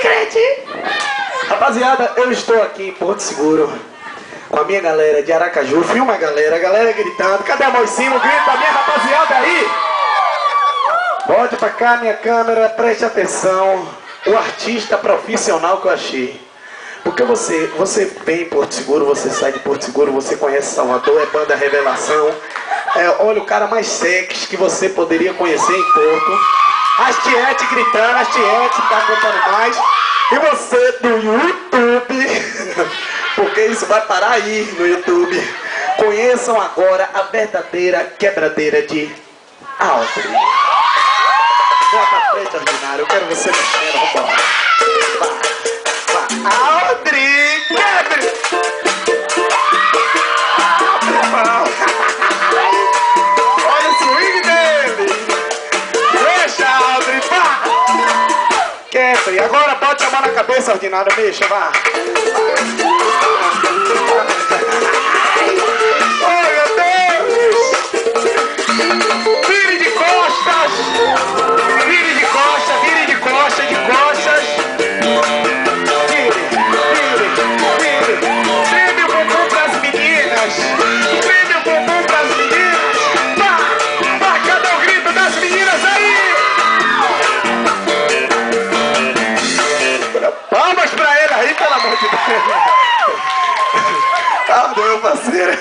Crente! Rapaziada, eu estou aqui em Porto Seguro com a minha galera de Aracaju. Filma a galera gritando. Cadê a Moicimo? Grita a minha rapaziada aí! Volte pra cá minha câmera, preste atenção. O artista profissional que eu achei. Porque você vem em Porto Seguro, você sai de Porto Seguro, você conhece Salvador, é banda Revelação. Olha o cara mais sexy que você poderia conhecer em Porto. As tietes gritando, as tietes tá contando mais. E você do YouTube, porque isso vai parar aí no YouTube. Conheçam agora a verdadeira quebradeira de Audrey. Bota a frente, ordinário, eu quero você mexendo, vambora. Audrey, quebre! Olha o swing dele! Deixa, Audrey, pá! Quebre, agora bote a mão na cabeça, ordinário, mexa, vá! Oh, meu Deus! Vire de costas! Vire de costas, vire de costas, de costas! Treme o bumbum pras meninas! Treme o bumbum pras meninas! Vá, cadê o grito das meninas aí? Palmas pra ele aí, pelo amor de Deus! Ah, meu parceiro!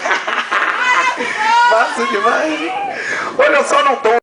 Massa demais! Olha só, não tô